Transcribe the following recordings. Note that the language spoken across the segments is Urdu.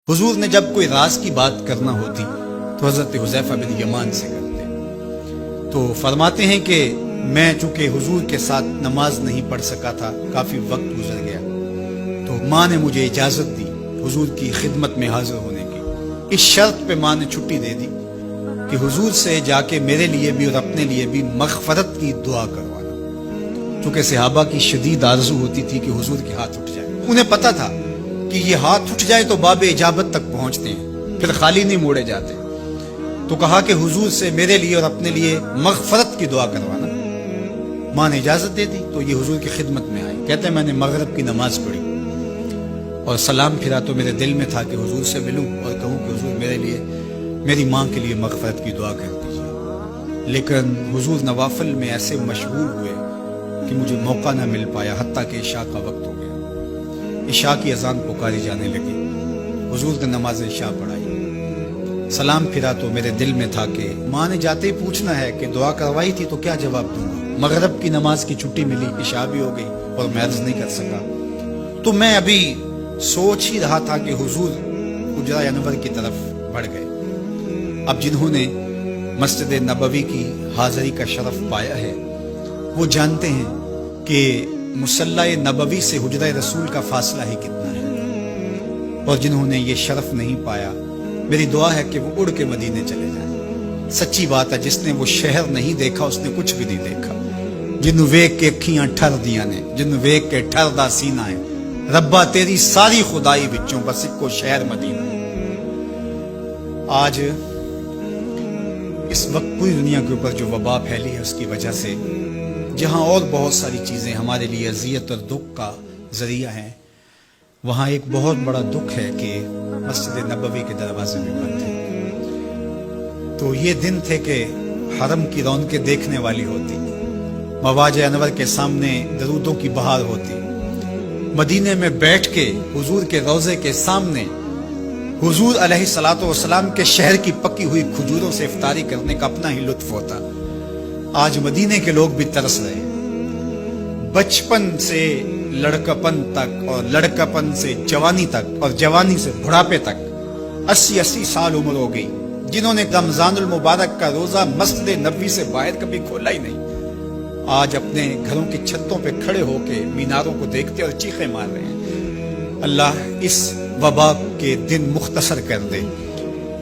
حضور نے جب کوئی راز کی بات کرنا ہوتی تو حضرت حذیفہ بن یمان سے کرتے، تو فرماتے ہیں کہ میں چونکہ حضور کے ساتھ نماز نہیں پڑھ سکا تھا، کافی وقت گزر گیا، تو ماں نے مجھے اجازت دی حضور کی خدمت میں حاضر ہونے کی۔ اس شرط پہ ماں نے چھٹی دے دی کہ حضور سے جا کے میرے لیے بھی اور اپنے لیے بھی مغفرت کی دعا کروانا، چونکہ صحابہ کی شدید آرزو ہوتی تھی کہ حضور کے ہاتھ اٹھ جائے۔ انہیں پتہ تھا کہ یہ ہاتھ اٹھ جائے تو باب اجابت تک پہنچتے ہیں، پھر خالی نہیں موڑے جاتے، تو کہا کہ حضور سے میرے لیے اور اپنے لیے مغفرت کی دعا کروانا۔ ماں نے اجازت دے دی تو یہ حضور کی خدمت میں آئی۔ کہتے ہیں میں نے مغرب کی نماز پڑھی اور سلام پھرا تو میرے دل میں تھا کہ حضور سے ملوں اور کہوں کہ حضور میرے لیے، میری ماں کے لیے مغفرت کی دعا کر دیجیے، لیکن حضور نوافل میں ایسے مشغول ہوئے کہ مجھے موقع نہ مل پایا، حتیٰ کہ عشاء کا وقت ہو گیا۔ عشاء کی اذان پکاری جانے لگی، حضور نے نماز عشاء پڑھائی، سلام پھرا تو میرے دل میں تھا کہ ماں نے جاتے ہی پوچھنا ہے کہ دعا کروائی تھی تو کیا جواب دوں گا۔ مغرب کی نماز کی چھٹی ملی، عشاء بھی ہو گئی اور میں عرض نہیں کر سکا، تو میں ابھی سوچ ہی رہا تھا کہ حضور حجرہ انور کی طرف بڑھ گئے۔ اب جنہوں نے مسجد نبوی کی حاضری کا شرف پایا ہے وہ جانتے ہیں کہ مصلی نبوی سے حجرہ رسول کا فاصلہ ہی کتنا ہے، اور جنہوں نے یہ شرف نہیں پایا میری دعا ہے کہ وہ اڑ کے مدینے چلے جائیں۔ سچی بات ہے، جس نے وہ شہر نہیں دیکھا اس نے کچھ بھی نہیں دیکھا۔ جنہوں ویک کے اکھیاں ٹھر دیاں نے، جنہوں ویک کے ٹھر دا سینہ ہے، ربا تیری ساری خدائی وچوں بس ایک کو شہر مدینہ۔ آج اس وقت پوری دنیا کے اوپر جو وبا پھیلی ہے اس کی وجہ سے جہاں اور بہت ساری چیزیں ہمارے لیے اذیت اور دکھ کا ذریعہ ہیں، وہاں ایک بہت بڑا دکھ ہے کہ مسجد نبوی کے دروازے بھی بند ہیں۔ تو یہ دن تھے کہ حرم کی رونقیں دیکھنے والی ہوتی، مواج انور کے سامنے درودوں کی بہار ہوتی، مدینے میں بیٹھ کے حضور کے روضے کے سامنے حضور علیہ الصلوۃ والسلام کے شہر کی پکی ہوئی کھجوروں سے افطاری کرنے کا اپنا ہی لطف ہوتا۔ آج مدینے کے لوگ بھی ترس رہے ہیں، بچپن سے لڑکپن تک اور لڑکپن سے جوانی تک اور جوانی سے بڑھاپے تک 80 سال عمر ہو گئی، جنہوں نے رمضان المبارک کا روزہ مسجد نبوی سے باہر کبھی کھولا ہی نہیں، آج اپنے گھروں کی چھتوں پہ کھڑے ہو کے میناروں کو دیکھتے اور چیخیں مار رہے ہیں۔ اللہ اس وبا کے دن مختصر کر دے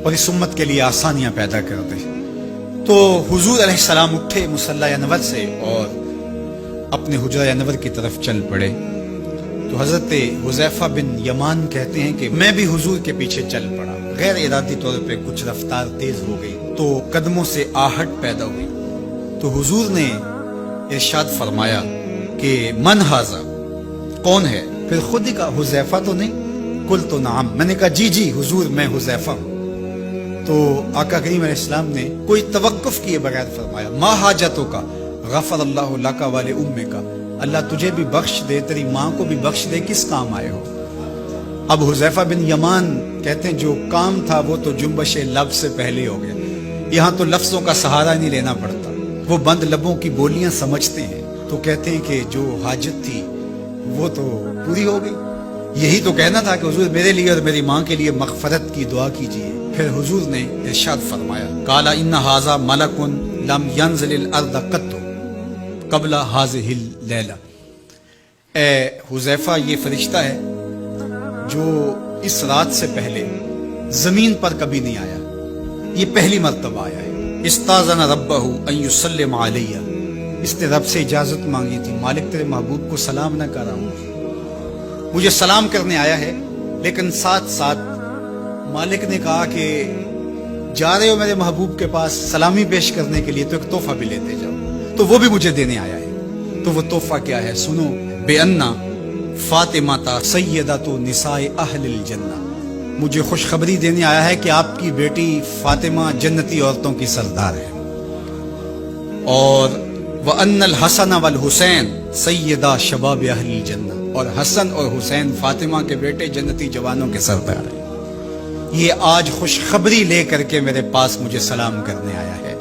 اور اس امت کے لیے آسانیاں پیدا کر دے۔ تو حضور علیہ السلام اٹھے مصلی انور سے اور اپنے حجرہ انور کی طرف چل پڑے، تو حضرت حذیفہ بن یمان کہتے ہیں کہ میں بھی حضور کے پیچھے چل پڑا، غیر ارادی طور پہ کچھ رفتار تیز ہو گئی تو قدموں سے آہٹ پیدا ہوئی، تو حضور نے ارشاد فرمایا کہ من ھذا، کون ہے؟ پھر خود ہی کہا حذیفہ تو نہیں؟ قلت نعم، میں نے کہا جی جی حضور میں حذیفہ ہوں۔ تو آقا کریم علیہ السلام نے کوئی توقف کیے بغیر فرمایا ما حاجتوں کا غفر اللہ لک والے امے کا، اللہ تجھے بھی بخش دے، تیری ماں کو بھی بخش دے، کس کام آئے ہو؟ اب حذیفہ بن یمان کہتے ہیں جو کام تھا وہ تو جنبش لب سے پہلے ہو گیا، یہاں تو لفظوں کا سہارا نہیں لینا پڑتا، وہ بند لبوں کی بولیاں سمجھتے ہیں، تو کہتے ہیں کہ جو حاجت تھی وہ تو پوری ہو گئی، یہی تو کہنا تھا کہ حضور میرے لیے اور میری ماں کے لیے مغفرت کی دعا کیجیے۔ پھر حضور نے ارشاد فرمایا قالا ان ھذا ملک لم ينزل الارض قط قبل هذه الليلہ، اے حذیفہ یہ فرشتہ ہے جو اس رات سے پہلے زمین پر کبھی نہیں آیا، یہ پہلی مرتبہ آیا ہے۔ استاذن ربہ ان یسلم علی، اس نے رب سے اجازت مانگی تھی، مالک تیرے محبوب کو سلام نہ کر رہا ہوں، مجھے سلام کرنے آیا ہے، لیکن ساتھ ساتھ مالک نے کہا کہ جا رہے ہو میرے محبوب کے پاس سلامی پیش کرنے کے لیے تو ایک تحفہ بھی لیتے جاؤ، تو وہ بھی مجھے دینے آیا ہے۔ تو وہ تحفہ کیا ہے سنو، بے انا فاطمہ تا سیدۃ نساء اہل الجنہ، مجھے خوشخبری دینے آیا ہے کہ آپ کی بیٹی فاطمہ جنتی عورتوں کی سردار ہے، اور وَأَنَّ الْحَسَنَ وَالْحُسَيْنَ سَيِّدَا شَبَابِ أَهْلِ الْجَنَّةِ، اور حسن اور حسین فاطمہ کے بیٹے جنتی جوانوں کے سردار ہیں۔ یہ آج خوشخبری لے کر کے میرے پاس مجھے سلام کرنے آیا ہے،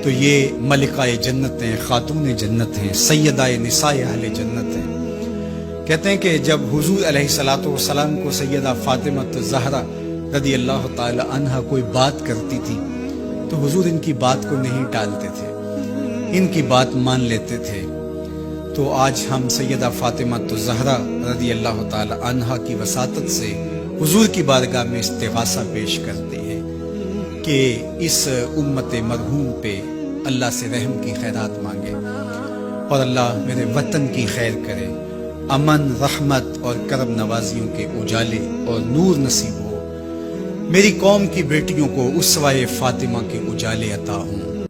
تو یہ ملکہ جنت ہیں، خاتون جنت ہیں، سیدہ نساء اہل جنت ہیں۔ کہتے ہیں کہ جب حضور علیہ الصلوۃ والسلام کو سیدہ فاطمہ زہرا رضی اللہ تعالی عنہا کوئی بات کرتی تھی تو حضور ان کی بات کو نہیں ٹالتے تھے، ان کی بات مان لیتے تھے۔ تو آج ہم سیدہ فاطمہ زہرا رضی اللہ تعالی عنہا کی وساطت سے حضور کی بارگاہ میں استغاثہ پیش کرتے ہیں کہ اس امت مرحوم پہ اللہ سے رحم کی خیرات مانگے اور اللہ میرے وطن کی خیر کرے، امن، رحمت اور کرم نوازیوں کے اجالے اور نور نصیب ہو، میری قوم کی بیٹیوں کو اسوہ فاطمہ کے اجالے عطا ہوں۔